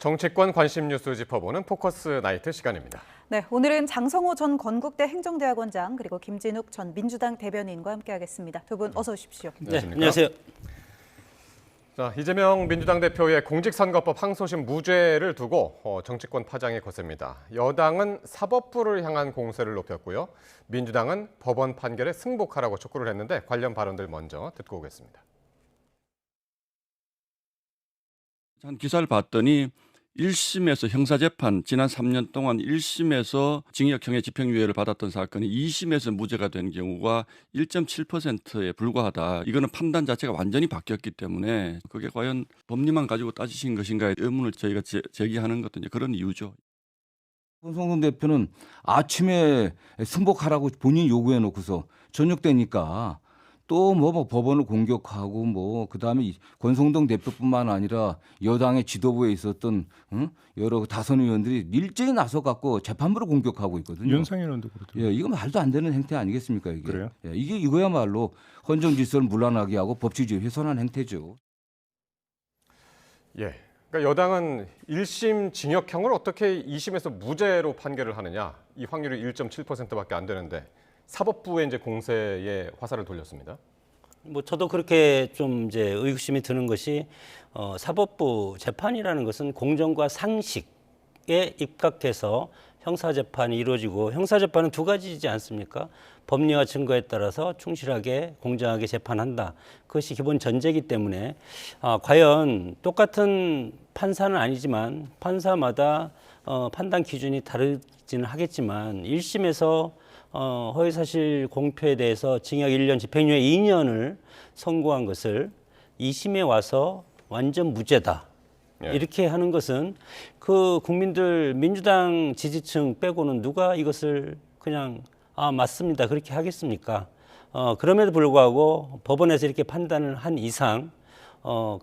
정치권 관심 뉴스 짚어보는 포커스 나이트 시간입니다. 네, 오늘은 장성호 전 건국대 행정대학원장 그리고 김진욱 전 민주당 대변인과 함께하겠습니다. 두 분 어서 오십시오. 네, 안녕하세요. 자, 이재명 민주당 대표의 공직선거법 항소심 무죄를 두고 정치권 파장이 거셉니다. 여당은 사법부를 향한 공세를 높였고요. 민주당은 법원 판결에 승복하라고 촉구를 했는데 관련 발언들 먼저 듣고 오겠습니다. 한 기사를 봤더니 1심에서 형사재판 지난 3년 동안 1심에서 징역형의 집행유예를 받았던 사건이 2심에서 무죄가 된 경우가 1.7%에 불과하다. 이거는 판단 자체가 완전히 바뀌었기 때문에 그게 과연 법리만 가지고 따지신 것인가의 의문을 저희가 제기하는 것도 이제 그런 이유죠. 권성동 대표는 아침에 승복하라고 본인 요구해 놓고서 저녁 되니까 또 뭐 법원을 공격하고 그다음에 권성동 대표뿐만 아니라 여당의 지도부에 있었던 여러 다선 의원들이 일제히 나서 갖고 재판부를 공격하고 있거든요. 윤석열 의원도 그렇더라고요. 예, 이거 말도 안 되는 행태 아니겠습니까 이게? 그래요? 예, 이거야말로 헌정 질서를 문란하게 하고 법치주의 훼손한 행태죠. 예, 그러니까 여당은 1심 징역형을 어떻게 2심에서 무죄로 판결을 하느냐? 이 확률이 1.7%밖에 안 되는데 사법부의 이제 공세에 화살을 돌렸습니다. 저도 그렇게 좀 이제 의구심이 드는 것이 사법부 재판이라는 것은 공정과 상식에 입각해서 형사재판이 이루어지고 형사재판은 두 가지이지 않습니까? 법리와 증거에 따라서 충실하게 공정하게 재판한다. 그것이 기본 전제이기 때문에 과연 똑같은 판사는 아니지만 판사마다 판단 기준이 다르지는 하겠지만 1심에서 허위사실 공표에 대해서 징역 1년, 집행유예 2년을 선고한 것을 2심에 와서 완전 무죄다. 이렇게 하는 것은 그 국민들 민주당 지지층 빼고는 누가 이것을 그냥 맞습니다. 그렇게 하겠습니까? 그럼에도 불구하고 법원에서 이렇게 판단을 한 이상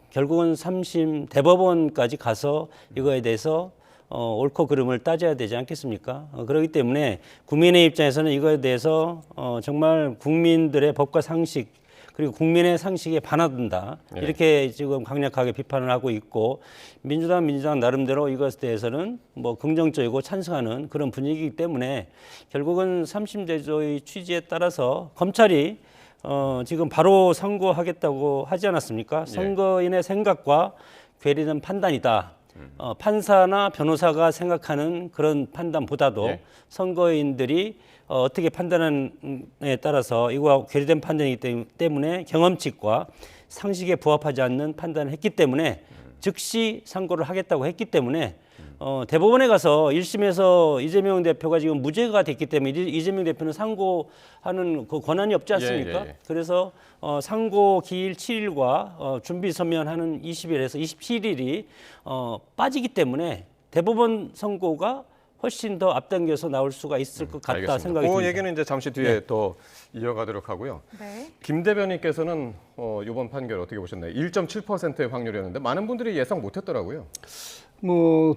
결국은 3심 대법원까지 가서 이거에 대해서 옳고 그름을 따져야 되지 않겠습니까? 그렇기 때문에 국민의 입장에서는 이거에 대해서 정말 국민들의 법과 상식 그리고 국민의 상식에 반하든다. 이렇게 지금 강력하게 비판을 하고 있고 민주당 나름대로 이것에 대해서는 긍정적이고 찬성하는 그런 분위기이기 때문에 결국은 3심 제도의 취지에 따라서 검찰이 지금 바로 선고하겠다고 하지 않았습니까? 선거인의 생각과 괴리된 판단이다. 판사나 변호사가 생각하는 그런 판단보다도 선거인들이 어떻게 판단하느냐에 따라서 이거와 괴리된 판단이기 때문에 경험칙과 상식에 부합하지 않는 판단을 했기 때문에 즉시 선고를 하겠다고 했기 때문에 대법원에 가서 1심에서 이재명 대표가 지금 무죄가 됐기 때문에 이재명 대표는 상고하는 그 권한이 없지 않습니까? 그래서 상고 기일 7일과 준비 서면하는 20일에서 27일이 빠지기 때문에 대법원 선고가 훨씬 더 앞당겨서 나올 수가 있을 것 같다 알겠습니다. 생각이 듭니다. 그 얘기는 이제 잠시 뒤에 또 이어가도록 하고요. 네. 김 대변인께서는 이번 판결 어떻게 보셨나요? 1.7%의 확률이었는데 많은 분들이 예상 못했더라고요.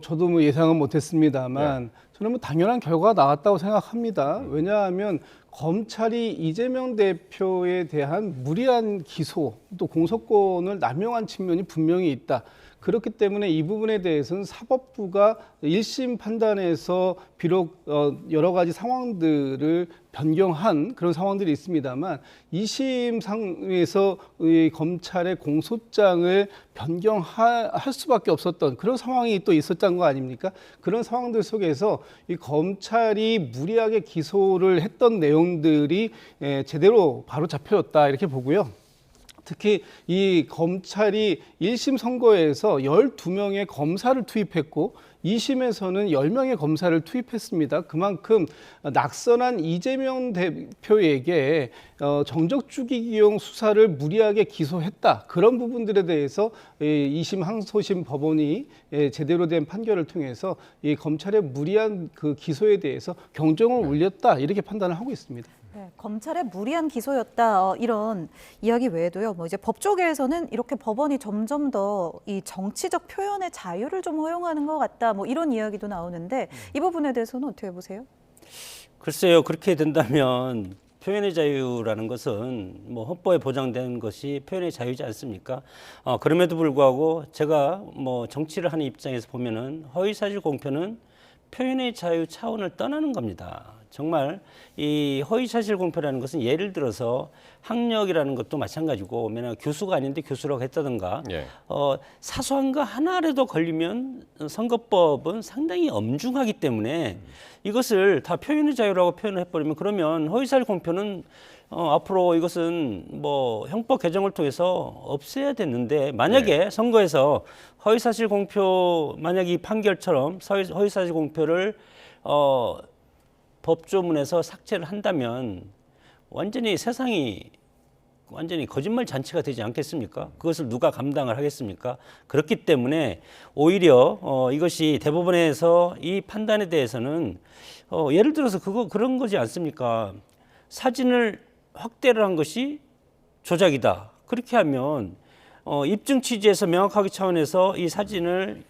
저도 예상은 못했습니다만 저는 당연한 결과가 나왔다고 생각합니다. 왜냐하면 검찰이 이재명 대표에 대한 무리한 기소 또 공소권을 남용한 측면이 분명히 있다. 그렇기 때문에 이 부분에 대해서는 사법부가 1심 판단에서 비록 여러 가지 상황들을 변경한 그런 상황들이 있습니다만 2심 상에서 검찰의 공소장을 변경할 수밖에 없었던 그런 상황이 또 있었던 거 아닙니까? 그런 상황들 속에서 이 검찰이 무리하게 기소를 했던 내용들이 제대로 바로 잡혀졌다 이렇게 보고요. 특히 이 검찰이 1심 선고에서 12명의 검사를 투입했고 2심에서는 10명의 검사를 투입했습니다. 그만큼 낙선한 이재명 대표에게 정적 죽이기용 수사를 무리하게 기소했다. 그런 부분들에 대해서 2심 항소심 법원이 제대로 된 판결을 통해서 이 검찰의 무리한 그 기소에 대해서 경종을 울렸다. 이렇게 판단을 하고 있습니다. 네, 검찰의 무리한 기소였다 이런 이야기 외에도요. 이제 법조계에서는 이렇게 법원이 점점 더 이 정치적 표현의 자유를 좀 허용하는 것 같다. 이런 이야기도 나오는데 이 부분에 대해서는 어떻게 보세요? 글쎄요. 그렇게 된다면 표현의 자유라는 것은 뭐 헌법에 보장된 것이 표현의 자유지 않습니까? 그럼에도 불구하고 제가 뭐 정치를 하는 입장에서 보면은 허위사실 공표는 표현의 자유 차원을 떠나는 겁니다. 정말 이 허위사실 공표라는 것은 예를 들어서 학력이라는 것도 마찬가지고, 만약 교수가 아닌데 교수라고 했다든가, 예. 사소한 거 하나라도 걸리면 선거법은 상당히 엄중하기 때문에 이것을 다 표현의 자유라고 표현을 해버리면, 그러면 허위사실 공표는 앞으로 이것은 뭐 형법 개정을 통해서 없애야 되는데, 만약에 선거에서 허위사실 공표, 만약 이 판결처럼 허위사실 공표를 법조문에서 삭제를 한다면 완전히 세상이 완전히 거짓말 잔치가 되지 않겠습니까? 그것을 누가 감당을 하겠습니까? 그렇기 때문에 오히려 이것이 대법원에서 이 판단에 대해서는 예를 들어서 그런 거지 않습니까? 사진을 확대를 한 것이 조작이다. 그렇게 하면 입증 취지에서 명확하게 차원에서 이 사진을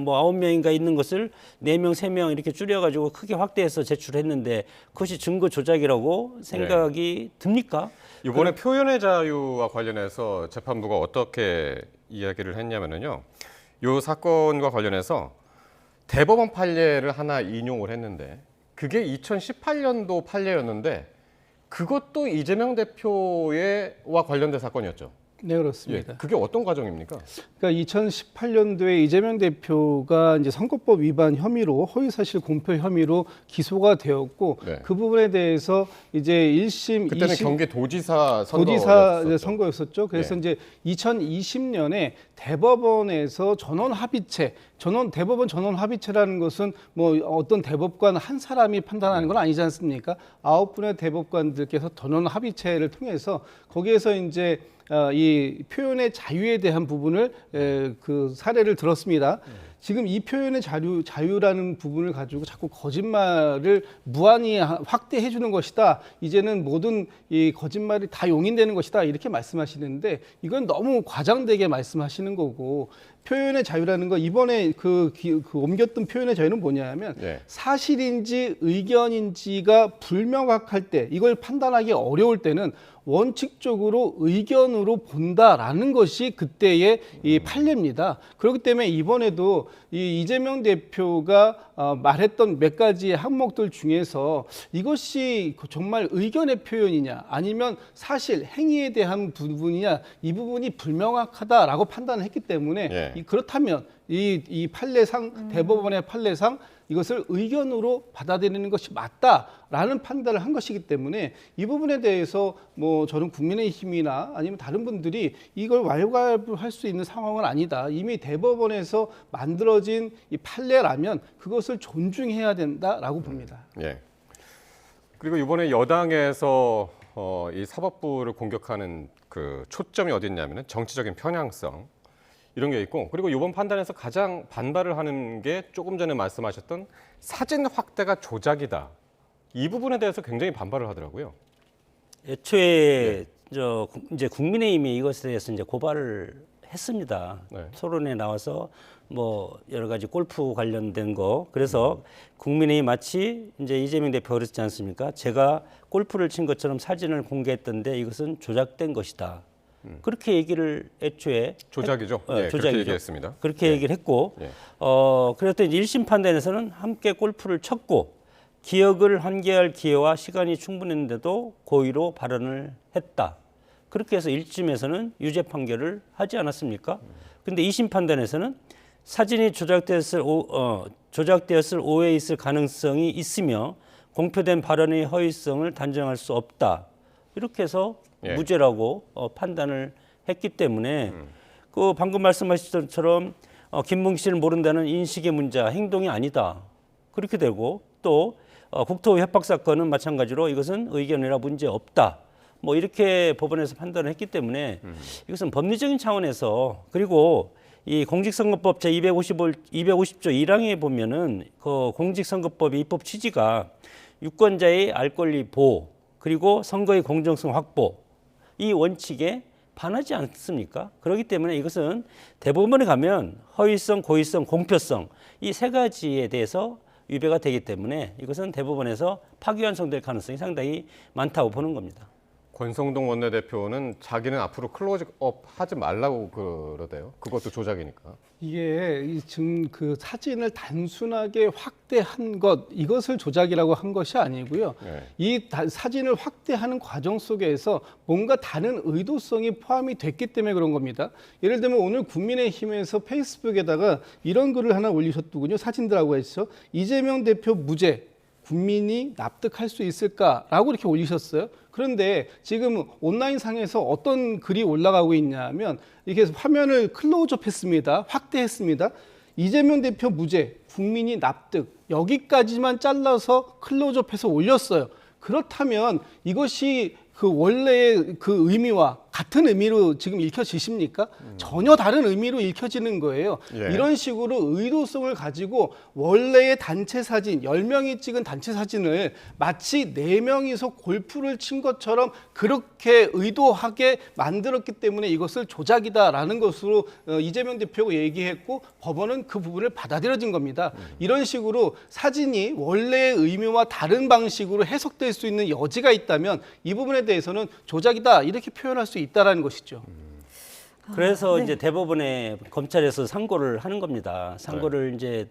뭐 9명인가 있는 것을 4명, 3명 이렇게 줄여가지고 크게 확대해서 제출했는데 그것이 증거 조작이라고 생각이 듭니까? 이번에 표현의 자유와 관련해서 재판부가 어떻게 이야기를 했냐면요. 이 사건과 관련해서 대법원 판례를 하나 인용을 했는데, 그게 2018년도 판례였는데 그것도 이재명 대표와 관련된 사건이었죠. 네, 그렇습니다. 예, 그게 어떤 과정입니까? 그러니까 2018년도에 이재명 대표가 이제 선거법 위반 혐의로 허위사실 공표 혐의로 기소가 되었고, 네. 그 부분에 대해서 이제 1심, 그때는 2심 경기도지사 도지사 선거였었죠. 그래서 예. 이제 2020년에 대법원에서 대법원 전원 합의체라는 것은 뭐 어떤 대법관 한 사람이 판단하는 건 아니지 않습니까? 9분의 대법관들께서 전원 합의체를 통해서 거기에서 이제 이 표현의 자유에 대한 부분을 그 사례를 들었습니다. 지금 이 표현의 자유라는 부분을 가지고 자꾸 거짓말을 무한히 확대해 주는 것이다. 이제는 모든 이 거짓말이 다 용인되는 것이다. 이렇게 말씀하시는데, 이건 너무 과장되게 말씀하시는 거고, 표현의 자유라는 거, 이번에 그 옮겼던 표현의 자유는 뭐냐면 사실인지 의견인지가 불명확할 때, 이걸 판단하기 어려울 때는 원칙적으로 의견으로 본다라는 것이 그때의 이 판례입니다. 그렇기 때문에 이번에도 이 이재명 대표가 말했던 몇 가지 항목들 중에서 이것이 정말 의견의 표현이냐 아니면 사실 행위에 대한 부분이냐, 이 부분이 불명확하다라고 판단을 했기 때문에 그렇다면 이 판례상, 대법원의 판례상 이것을 의견으로 받아들이는 것이 맞다라는 판단을 한 것이기 때문에, 이 부분에 대해서 뭐 저는 국민의힘이나 아니면 다른 분들이 이걸 왈가왈부할 수 있는 상황은 아니다. 이미 대법원에서 만들어진 이 판례라면 그것을 존중해야 된다라고 봅니다. 예. 그리고 이번에 여당에서 이 사법부를 공격하는 그 초점이 어딨냐면은 정치적인 편향성, 이런 게 있고, 그리고 이번 판단에서 가장 반발을 하는 게 조금 전에 말씀하셨던 사진 확대가 조작이다. 이 부분에 대해서 굉장히 반발을 하더라고요. 애초에 이제 국민의힘이 이것에 대해서 이제 고발을 했습니다. 네. 토론에 나와서 뭐 여러 가지 골프 관련된 거, 그래서 국민의힘이 마치 이제 이재명 대표가 그랬지 않습니까? 제가 골프를 친 것처럼 사진을 공개했던데 이것은 조작된 것이다. 그렇게 얘기를 애초에 조작이죠. 예, 조작이죠. 그렇게 얘기했습니다. 그렇게 얘기를 했고, 그랬더니 1심 판단에서는 함께 골프를 쳤고 기억을 환기할 기회와 시간이 충분했는데도 고의로 발언을 했다. 그렇게 해서 1심에서는 유죄 판결을 하지 않았습니까? 근데 2심 판단에서는 사진이 조작되었을 오해에 있을 가능성이 있으며 공표된 발언의 허위성을 단정할 수 없다. 이렇게 해서 무죄라고 판단을 했기 때문에 그 방금 말씀하신 것처럼 김문기 씨를 모른다는 인식의 문제, 행동이 아니다. 그렇게 되고, 또 국토 협박 사건은 마찬가지로 이것은 의견이라 문제 없다. 뭐 이렇게 법원에서 판단을 했기 때문에 이것은 법리적인 차원에서, 그리고 이 공직선거법 제250조 1항에 보면은 그 공직선거법의 입법 취지가 유권자의 알 권리 보호, 그리고 선거의 공정성 확보, 이 원칙에 반하지 않습니까? 그렇기 때문에 이것은 대법원에 가면 허위성, 고의성, 공표성, 이 세 가지에 대해서 위배가 되기 때문에 이것은 대법원에서 파기환송될 가능성이 상당히 많다고 보는 겁니다. 권성동 원내대표는 자기는 앞으로 클로즈업 하지 말라고 그러대요. 그것도 조작이니까. 이게 지금 그 사진을 단순하게 확대한 것, 이것을 조작이라고 한 것이 아니고요. 네. 이 사진을 확대하는 과정 속에서 뭔가 다른 의도성이 포함이 됐기 때문에 그런 겁니다. 예를 들면 오늘 국민의힘에서 페이스북에다가 이런 글을 하나 올리셨더군요. 사진들하고 해서 이재명 대표 무죄, 국민이 납득할 수 있을까라고 이렇게 올리셨어요. 그런데 지금 온라인상에서 어떤 글이 올라가고 있냐면 이렇게 화면을 클로즈업했습니다. 확대했습니다. 이재명 대표 무죄, 국민이 납득, 여기까지만 잘라서 클로즈업해서 올렸어요. 그렇다면 이것이 그 원래의 그 의미와 같은 의미로 지금 읽혀지십니까? 전혀 다른 의미로 읽혀지는 거예요. 예. 이런 식으로 의도성을 가지고 원래의 단체 사진, 10명이 찍은 단체 사진을 마치 4명이서 골프를 친 것처럼 그렇게 의도하게 만들었기 때문에 이것을 조작이다라는 것으로 이재명 대표가 얘기했고 법원은 그 부분을 받아들여진 겁니다. 이런 식으로 사진이 원래의 의미와 다른 방식으로 해석될 수 있는 여지가 있다면 이 부분에 대해서는 조작이다 이렇게 표현할 수 있다라는 것이죠. 그래서 네. 이제 대법원에 검찰에서 상고를 하는 겁니다. 상고를 이제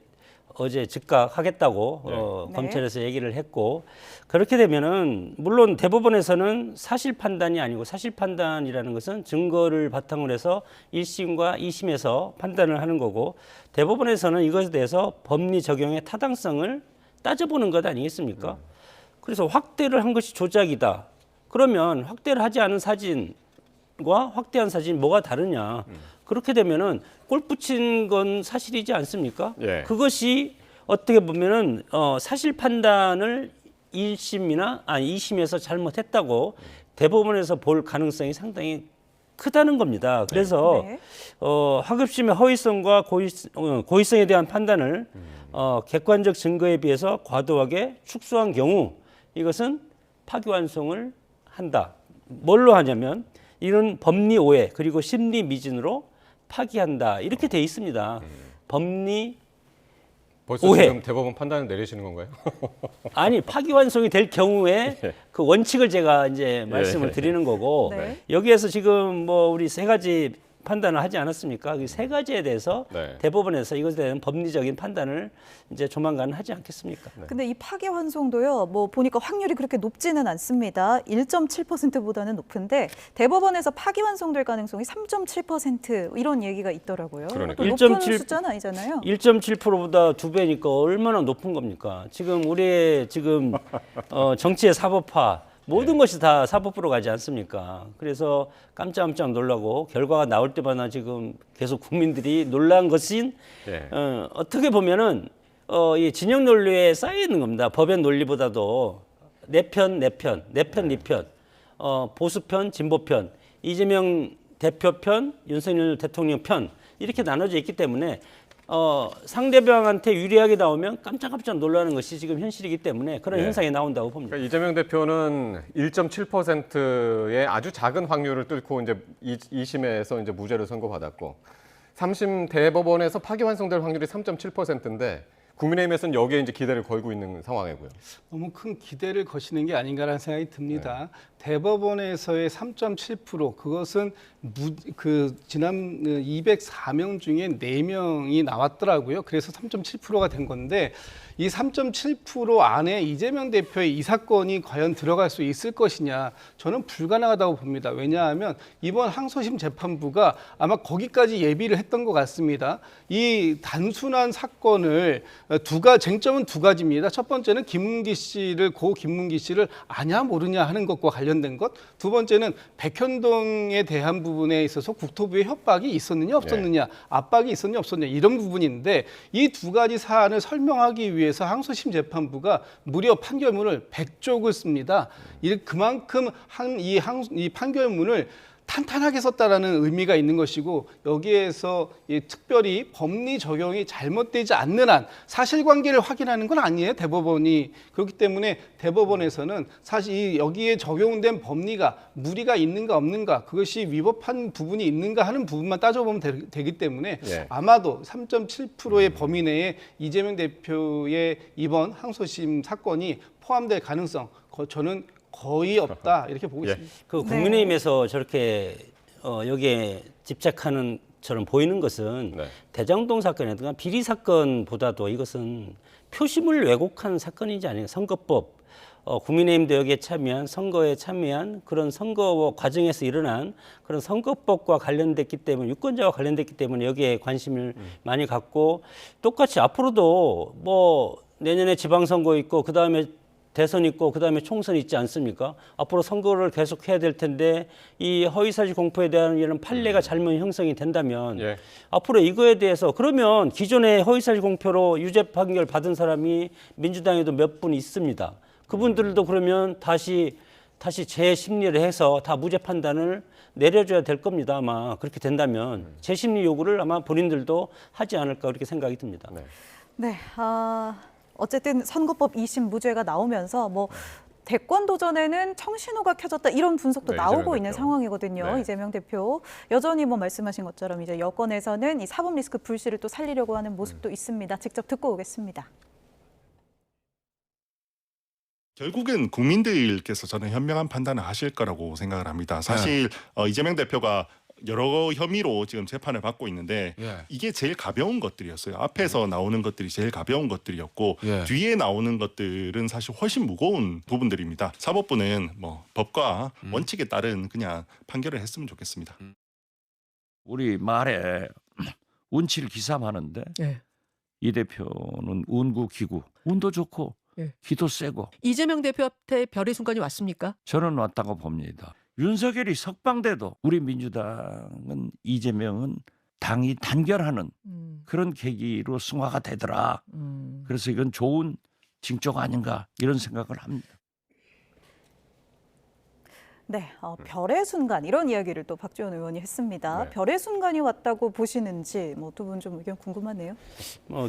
어제 즉각하겠다고 네. 검찰에서 얘기를 했고 그렇게 되면은 물론 대법원에서는 사실 판단이 아니고 사실 판단이라는 것은 증거를 바탕으로 해서 1심과 2심에서 판단을 하는 거고 대법원에서는 이것에 대해서 법리 적용의 타당성을 따져보는 것 아니겠습니까? 그래서 확대를 한 것이 조작이다. 그러면 확대를 하지 않은 사진과 확대한 사진이 뭐가 다르냐? 그렇게 되면은 골프 친 건 사실이지 않습니까? 예. 그것이 어떻게 보면은 사실 판단을 1심이나 2심에서 잘못했다고 대법원에서 볼 가능성이 상당히 크다는 겁니다. 그래서 네. 하급심의 허위성과 고의성에 대한 판단을 객관적 증거에 비해서 과도하게 축소한 경우 이것은 파기환송을 한다. 뭘로 하냐면 이런 법리 오해 그리고 심리 미진으로 파기한다. 이렇게 돼 있습니다. 법리 벌써 오해. 지금 대법원 판단을 내리시는 건가요? 아니 파기환송이 될 경우에 예. 그 원칙을 제가 이제 말씀을 드리는 거고 네. 여기에서 지금 뭐 우리 세 가지 판단을 하지 않았습니까? 그 세 가지에 대해서 네. 대법원에서 이것에 대한 법리적인 판단을 이제 조만간 하지 않겠습니까? 근데 이 파기환송도요, 뭐 보니까 확률이 그렇게 높지는 않습니다. 1.7%보다는 높은데 대법원에서 파기환송될 가능성이 3.7% 이런 얘기가 있더라고요. 그러니까요. 또 높은 1.7 숫자는 아니잖아요. 1.7%보다 2배니까 얼마나 높은 겁니까? 지금 우리의 지금 정치의 사법화 모든 것이 다 사법부로 가지 않습니까? 그래서 깜짝깜짝 놀라고 결과가 나올 때마다 지금 계속 국민들이 놀란 것인 예. 어떻게 보면은 이 진영 논리에 쌓여 있는 겁니다. 법의 논리보다도 내 편, 네 편, 보수편, 진보편, 이재명 대표 편, 윤석열 대통령 편 이렇게 나눠져 있기 때문에 상대방한테 유리하게 나오면 깜짝깜짝 놀라는 것이 지금 현실이기 때문에 그런 예. 현상이 나온다고 봅니다. 그러니까 이재명 대표는 1.7%의 아주 작은 확률을 뚫고 이제 2심에서 이제 무죄를 선고받았고 3심 대법원에서 파기환송될 확률이 3.7%인데 국민의힘에서는 여기에 이제 기대를 걸고 있는 상황이고요. 너무 큰 기대를 거시는 게 아닌가라는 생각이 듭니다. 대법원에서의 3.7% 그것은 지난 204명 중에 4명이 나왔더라고요. 그래서 3.7%가 된 건데 이 3.7% 안에 이재명 대표의 이 사건이 과연 들어갈 수 있을 것이냐 저는 불가능하다고 봅니다. 왜냐하면 이번 항소심 재판부가 아마 거기까지 예비를 했던 것 같습니다. 이 단순한 사건을 쟁점은 두 가지입니다. 첫 번째는 고 김문기 씨를 아냐 모르냐 하는 것과 관련된 것. 두 번째는 백현동에 대한 부분에 있어서 국토부의 협박이 있었느냐 없었느냐, 압박이 있었느냐 없었느냐 이런 부분인데 이 두 가지 사안을 설명하기 위해서 항소심 재판부가 무려 판결문을 100쪽을 씁니다. 그만큼 이 판결문을 탄탄하게 썼다라는 의미가 있는 것이고 여기에서 특별히 법리 적용이 잘못되지 않는 한 사실관계를 확인하는 건 아니에요, 대법원이. 그렇기 때문에 대법원에서는 사실 여기에 적용된 법리가 무리가 있는가 없는가, 그것이 위법한 부분이 있는가 하는 부분만 따져보면 되기 때문에 예. 아마도 3.7%의 범위 내에 이재명 대표의 이번 항소심 사건이 포함될 가능성, 저는 거의 없다 이렇게 보고 예. 있습니다. 그 국민의힘에서 저렇게 여기에 집착하는 처럼 보이는 것은 네. 대장동 사건이라든가 비리 사건보다도 이것은 표심을 왜곡한 사건이지 아닌가. 선거법, 국민의힘도 여기에 참여한, 선거에 참여한 그런 선거 과정에서 일어난 그런 선거법과 관련됐기 때문에, 유권자와 관련됐기 때문에 여기에 관심을 많이 갖고, 똑같이 앞으로도 뭐 내년에 지방선거 있고 그다음에 대선 있고 그다음에 총선 있지 않습니까? 앞으로 선거를 계속 해야 될 텐데 이 허위사실 공표에 대한 이런 판례가 잘못 형성이 된다면 예. 앞으로 이거에 대해서, 그러면 기존에 허위사실 공표로 유죄 판결 받은 사람이 민주당에도 몇 분 있습니다. 그분들도 그러면 다시 재심리를 해서 다 무죄 판단을 내려줘야 될 겁니다. 아마 그렇게 된다면 재심리 요구를 아마 본인들도 하지 않을까 그렇게 생각이 듭니다. 네. 네, 어쨌든 선거법 2심 무죄가 나오면서 뭐 대권 도전에는 청신호가 켜졌다 이런 분석도 네, 나오고 이재명 있는 대표. 상황이거든요. 네. 이재명 대표 여전히 뭐 말씀하신 것처럼 이제 여권에서는 이 사법 리스크 불씨를 또 살리려고 하는 모습도 있습니다. 직접 듣고 오겠습니다. 결국엔 국민들께서 저는 현명한 판단을 하실 거라고 생각을 합니다. 사실 이재명 대표가 여러 혐의로 지금 재판을 받고 있는데 이게 제일 가벼운 것들이었어요. 앞에서 나오는 것들이 제일 가벼운 것들이었고 뒤에 나오는 것들은 사실 훨씬 무거운 부분들입니다. 사법부는 뭐 법과 원칙에 따른 그냥 판결을 했으면 좋겠습니다. 우리 말에 운치를 기삼하는데 예. 이 대표는 운구 기구, 운도 좋고 예. 기도 세고 이재명 대표한테 별의 순간이 왔습니까? 저는 왔다고 봅니다. 윤석열이 석방돼도 우리 민주당은 이재명은 당이 단결하는 그런 계기로 승화가 되더라. 그래서 이건 좋은 징조가 아닌가 이런 생각을 합니다. 네, 별의 순간 이런 이야기를 또 박지원 의원이 했습니다. 네. 별의 순간이 왔다고 보시는지 뭐 두 분 좀 의견 궁금하네요.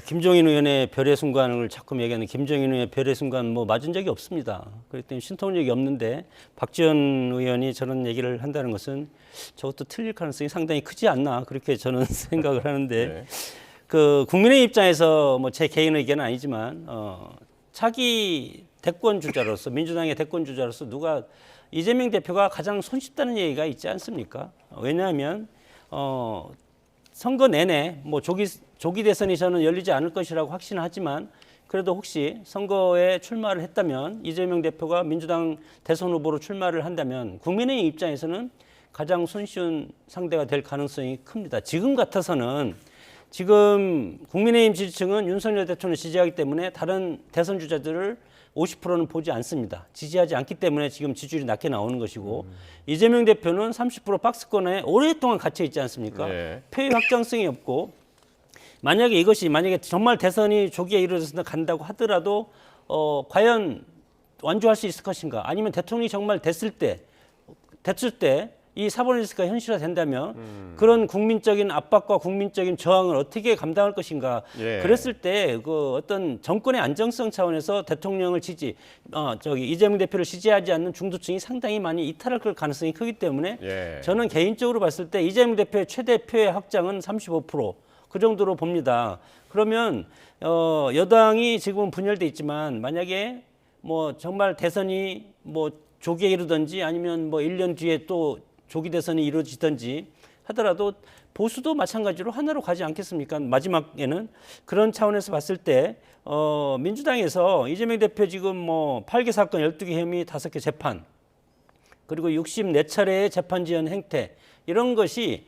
김종인 의원의 별의 순간을 자꾸 얘기하는 김종인 의원의 별의 순간 뭐 맞은 적이 없습니다. 그렇기 때문에 신통력이 없는데 박지원 의원이 저런 얘기를 한다는 것은 저것도 틀릴 가능성이 상당히 크지 않나 그렇게 저는 생각을 하는데 네. 그 국민의 입장에서 뭐 제 개인 의견은 아니지만 차기 대권 주자로서 민주당의 대권 주자로서 누가 이재명 대표가 가장 손쉽다는 얘기가 있지 않습니까? 왜냐하면 선거 내내 뭐 조기 대선이 저는 열리지 않을 것이라고 확신하지만 그래도 혹시 선거에 출마를 했다면 이재명 대표가 민주당 대선 후보로 출마를 한다면 국민의힘 입장에서는 가장 손쉬운 상대가 될 가능성이 큽니다. 지금 같아서는 지금 국민의힘 지지층은 윤석열 대통령을 지지하기 때문에 다른 대선 주자들을 50%는 보지 않습니다. 지지하지 않기 때문에 지금 지지율이 낮게 나오는 것이고 이재명 대표는 30% 박스권에 오랫동안 갇혀 있지 않습니까? 네. 표의 확장성이 없고 만약에 정말 대선이 조기에 이루어져서 간다고 하더라도 과연 완주할 수 있을 것인가? 아니면 대통령이 정말 됐을 때 이 사법 리스크가 현실화된다면 그런 국민적인 압박과 국민적인 저항을 어떻게 감당할 것인가? 예. 그랬을 때 그 어떤 정권의 안정성 차원에서 대통령을 이재명 대표를 지지하지 않는 중도층이 상당히 많이 이탈할 가능성이 크기 때문에 예. 저는 개인적으로 봤을 때 이재명 대표의 최대 표의 확장은 35%. 그 정도로 봅니다. 그러면 여당이 지금은 분열돼 있지만 만약에 뭐 정말 대선이 뭐 조기에 이루든지 아니면 뭐 1년 뒤에 또 조기 대선이 이루어지든지 하더라도 보수도 마찬가지로 하나로 가지 않겠습니까? 마지막에는 그런 차원에서 봤을 때 민주당에서 이재명 대표 지금 뭐 8개 사건 12개 혐의 5개 재판 그리고 64차례의 재판 지연 행태 이런 것이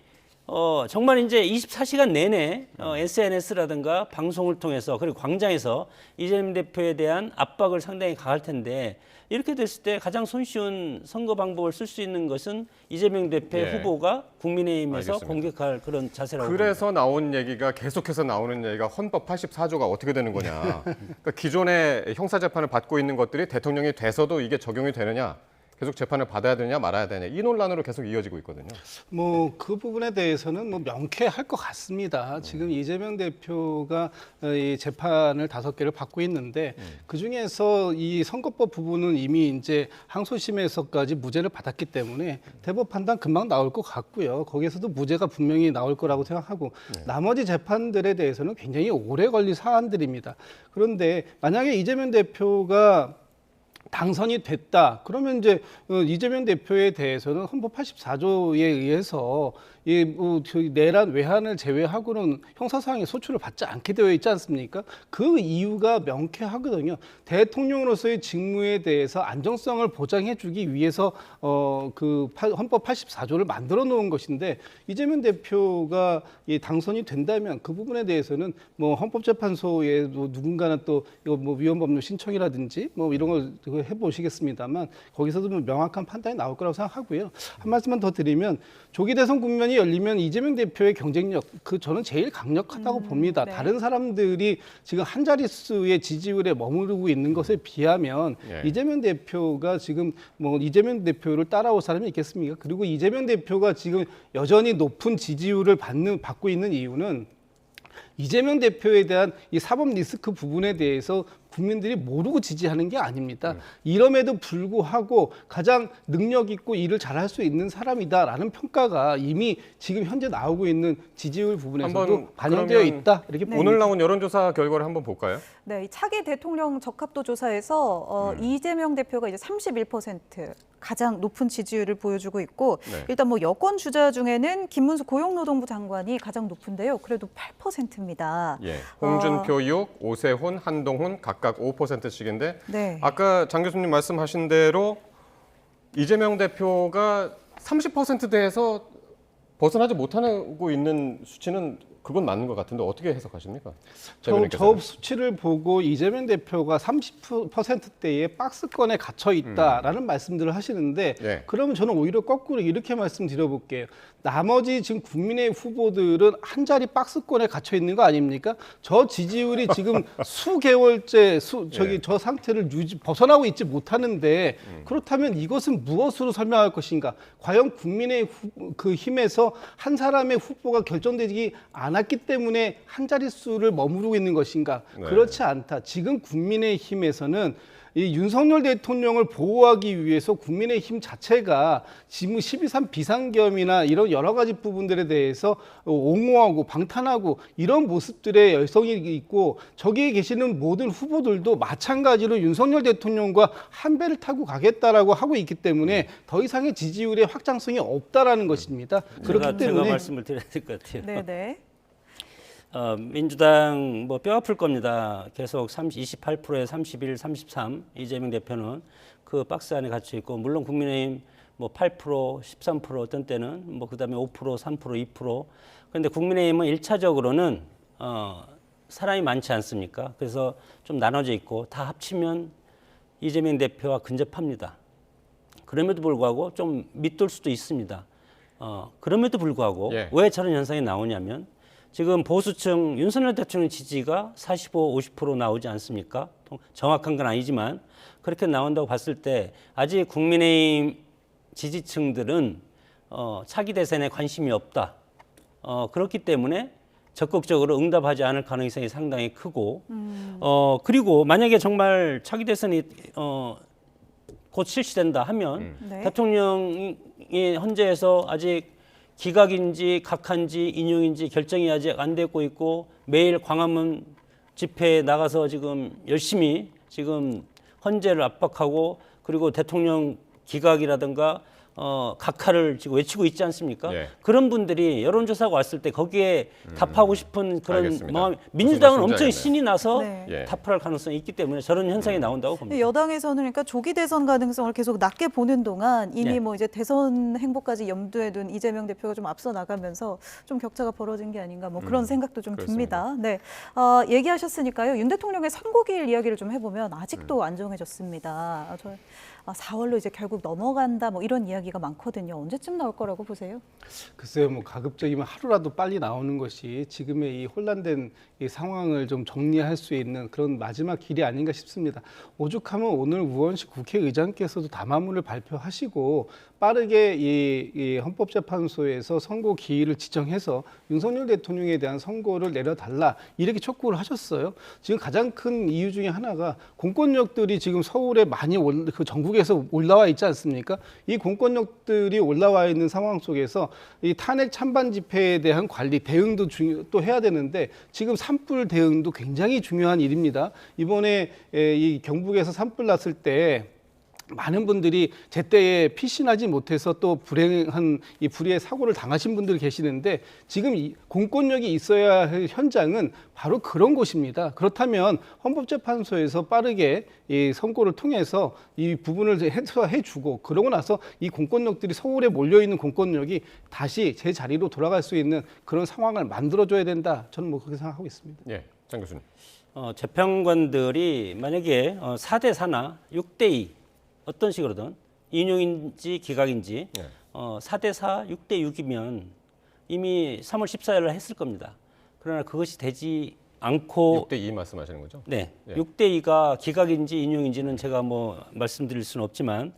정말 이제 24시간 내내 SNS라든가 방송을 통해서 그리고 광장에서 이재명 대표에 대한 압박을 상당히 가할 텐데 이렇게 됐을 때 가장 손쉬운 선거 방법을 쓸 수 있는 것은 이재명 대표의 예. 후보가 후보가 국민의힘에서 알겠습니다. 공격할 그런 자세라고 그래서 나온 얘기가 계속해서 나오는 얘기가 헌법 84조가 어떻게 되는 거냐. 그러니까 기존의 형사 재판을 받고 있는 것들이 대통령이 돼서도 이게 적용이 되느냐. 계속 재판을 받아야 되냐 말아야 되냐 이 논란으로 계속 이어지고 있거든요. 뭐 그 부분에 대해서는 뭐 명쾌할 것 같습니다. 지금 이재명 대표가 이 재판을 5개를 받고 있는데 그 중에서 이 선거법 부분은 이미 이제 항소심에서까지 무죄를 받았기 때문에 대법 판단 금방 나올 것 같고요. 거기에서도 무죄가 분명히 나올 거라고 생각하고 나머지 재판들에 대해서는 굉장히 오래 걸릴 사안들입니다. 그런데 만약에 이재명 대표가 당선이 됐다. 그러면 이제 이재명 대표에 대해서는 헌법 84조에 의해서 내란 외환을 제외하고는 형사사항의 소추를 받지 않게 되어 있지 않습니까? 그 이유가 명쾌하거든요. 대통령으로서의 직무에 대해서 안정성을 보장해주기 위해서 그 헌법 84조를 만들어 놓은 것인데 이재명 대표가 당선이 된다면 그 부분에 대해서는 뭐 헌법재판소에 누군가는 또 이거 뭐 위헌법률 신청이라든지 뭐 이런 걸 해보시겠습니다만 거기서도 뭐 명확한 판단이 나올 거라고 생각하고요. 한 말씀만 더 드리면 조기 대선 국면이 열리면 이재명 대표의 경쟁력 저는 제일 강력하다고 봅니다. 네. 다른 사람들이 지금 한 자릿수의 지지율에 머무르고 있는 것에 비하면 이재명 대표가 지금 뭐 이재명 대표를 따라올 사람이 있겠습니까? 그리고 이재명 대표가 지금 여전히 높은 지지율을 받고 있는 이유는 이재명 대표에 대한 이 사법 리스크 부분에 대해서 국민들이 모르고 지지하는 게 아닙니다. 이럼에도 불구하고 가장 능력 있고 일을 잘할 수 있는 사람이다라는 평가가 이미 지금 현재 나오고 있는 지지율 부분에서도 반영되어 있다. 이렇게 봅니다. 오늘 나온 여론조사 결과를 한번 볼까요? 네, 이 차기 대통령 적합도 조사에서 이재명 대표가 이제 31% 가장 높은 지지율을 보여주고 있고 일단 뭐 여권 주자 중에는 김문수 고용노동부 장관이 가장 높은데요. 그래도 8%입니다. 홍준표 6, 오세훈, 한동훈 각각 5%씩인데 네. 아까 장 교수님 말씀하신 대로 이재명 대표가 30%대에서 벗어나지 못하고 있는 수치는 그건 맞는 것 같은데 어떻게 해석하십니까? 저 수치를 보고 이재명 대표가 30%대의 박스권에 갇혀 있다라는 말씀들을 하시는데 그러면 저는 오히려 거꾸로 이렇게 말씀드려볼게요. 나머지 지금 국민의 후보들은 한 자리 박스권에 갇혀 있는 거 아닙니까? 저 지지율이 지금 수개월째 저 상태를 벗어나고 있지 못하는데 그렇다면 이것은 무엇으로 설명할 것인가? 과연 국민의 그 힘에서 한 사람의 후보가 결정되지 않았기 때문에 한 자릿수를 머무르고 있는 것인가? 그렇지 않다. 지금 국민의힘에서는 이 윤석열 대통령을 보호하기 위해서 국민의힘 자체가 지금 12.3 비상겸이나 이런 여러 가지 부분들에 대해서 옹호하고 방탄하고 이런 모습들의 열성이 있고 저기에 계시는 모든 후보들도 마찬가지로 윤석열 대통령과 한 배를 타고 가겠다라고 하고 있기 때문에 더 이상의 지지율의 확장성이 없다라는 것입니다. 그렇기 때문에 제가 말씀을 드려야 될 것 같아요. 네네. 민주당 뭐 뼈 아플 겁니다. 계속 28%에 31, 33 이재명 대표는 그 박스 안에 갇혀 있고 물론 국민의힘 뭐 8%, 13% 어떤 때는 뭐 그다음에 5%, 3%, 2%. 그런데 국민의힘은 1차적으로는 사람이 많지 않습니까? 그래서 좀 나눠져 있고 다 합치면 이재명 대표와 근접합니다. 그럼에도 불구하고 좀 밑돌 수도 있습니다. 그럼에도 불구하고 왜 저런 현상이 나오냐면 지금 보수층 윤석열 대통령 지지가 45, 50% 나오지 않습니까? 정확한 건 아니지만 그렇게 나온다고 봤을 때 아직 국민의힘 지지층들은 차기 대선에 관심이 없다. 그렇기 때문에 적극적으로 응답하지 않을 가능성이 상당히 크고 그리고 만약에 정말 차기 대선이 곧 실시된다 하면 대통령이 헌재에서 아직 기각인지 각하인지 인용인지 결정이 아직 안 되고 있고 매일 광화문 집회에 나가서 지금 열심히 지금 헌재를 압박하고 그리고 대통령 기각이라든가 각하를 지금 외치고 있지 않습니까? 그런 분들이 여론조사가 왔을 때 거기에 답하고 싶은 그런 마음, 민주당은 엄청 신이 나서 답을 할 가능성이 있기 때문에 저런 현상이 나온다고 봅니다. 여당에서는 그러니까 조기 대선 가능성을 계속 낮게 보는 동안 이미 뭐 이제 대선 행보까지 염두에 둔 이재명 대표가 좀 앞서 나가면서 좀 격차가 벌어진 게 아닌가 뭐 그런 생각도 좀 듭니다. 네, 얘기하셨으니까요. 윤 대통령의 선고기일 이야기를 좀 해보면 아직도 안 정해졌습니다. 4월로 이제 결국 넘어간다 뭐 이런 이야기. 이야기가 많거든요. 언제쯤 나올 거라고 보세요? 글쎄요, 뭐 가급적이면 하루라도 빨리 나오는 것이 지금의 이 혼란된 이 상황을 좀 정리할 수 있는 그런 마지막 길이 아닌가 싶습니다. 오죽하면 오늘 우원식 국회의장께서도 담화문을 발표하시고 빠르게 이 헌법재판소에서 선고 기일을 지정해서 윤석열 대통령에 대한 선고를 내려달라 이렇게 촉구를 하셨어요. 지금 가장 큰 이유 중에 하나가 공권력들이 지금 서울에 많이 그 전국에서 올라와 있지 않습니까? 이 공권력들이 올라와 있는 상황 속에서 이 탄핵 찬반 집회에 대한 관리 대응도 또 해야 되는데 지금 산불 대응도 굉장히 중요한 일입니다. 이번에 이 경북에서 산불 났을 때 많은 분들이 제때에 피신하지 못해서 또 불행한 이 불의의 사고를 당하신 분들이 계시는데 지금 이 공권력이 있어야 할 현장은 바로 그런 곳입니다. 그렇다면 헌법재판소에서 빠르게 이 선고를 통해서 이 부분을 해소해주고 그러고 나서 이 공권력들이 서울에 몰려있는 공권력이 다시 제 자리로 돌아갈 수 있는 그런 상황을 만들어줘야 된다. 저는 뭐 그렇게 생각하고 있습니다. 예, 장 교수님. 재판관들이 만약에 4대 4나 6대 2 어떤 식으로든 인용인지 기각인지 4대 4, 6대 6이면 이미 3월 14일날 했을 겁니다. 그러나 그것이 되지 않고 6대 2 말씀하시는 거죠? 네, 예. 6대 2가 기각인지 인용인지는 제가 뭐 말씀드릴 수는 없지만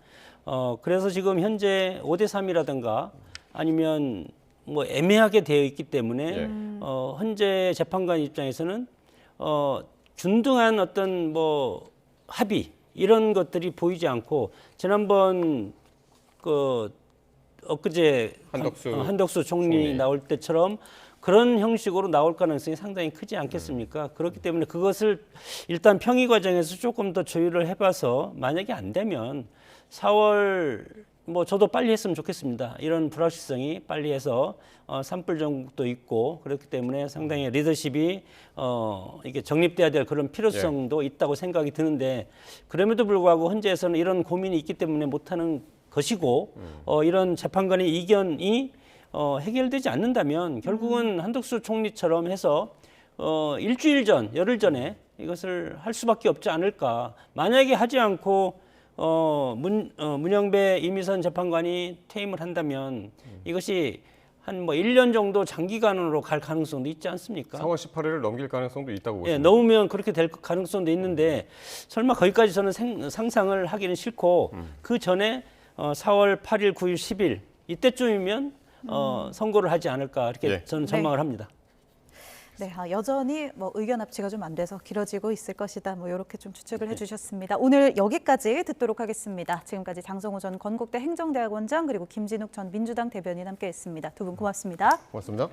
그래서 지금 현재 5대 3이라든가 아니면 뭐 애매하게 되어 있기 때문에 현재 재판관 입장에서는 균등한 어떤 뭐 합의 이런 것들이 보이지 않고 지난번 그 엊그제 한덕수 총리 나올 때처럼 그런 형식으로 나올 가능성이 상당히 크지 않겠습니까? 그렇기 때문에 그것을 일단 평의 과정에서 조금 더 조율을 해봐서 만약에 안 되면 4월 뭐 저도 빨리 했으면 좋겠습니다. 이런 불확실성이 빨리 해서 산불 정국도 있고 그렇기 때문에 상당히 리더십이 이게 정립돼야 될 그런 필요성도 있다고 생각이 드는데 그럼에도 불구하고 현재에서는 이런 고민이 있기 때문에 못하는 것이고 이런 재판관의 이견이 해결되지 않는다면 결국은 한덕수 총리처럼 해서 일주일 전, 열흘 전에 이것을 할 수밖에 없지 않을까. 만약에 하지 않고 문영배 이미선 재판관이 퇴임을 한다면 이것이 한 뭐 1년 정도 장기간으로 갈 가능성도 있지 않습니까? 4월 18일을 넘길 가능성도 있다고 보십니다. 예, 넘으면 그렇게 될 가능성도 있는데 설마 거기까지 저는 상상을 하기는 싫고 그 전에 4월 8일, 9일, 10일 이때쯤이면 선고를 하지 않을까 이렇게 저는 전망을 합니다. 네, 여전히 뭐 의견 합치가 좀 안 돼서 길어지고 있을 것이다. 뭐 이렇게 좀 추측을 해주셨습니다. 오늘 여기까지 듣도록 하겠습니다. 지금까지 장성호 전 건국대 행정대학원장 그리고 김진욱 전 민주당 대변인 함께했습니다. 두 분 고맙습니다. 고맙습니다.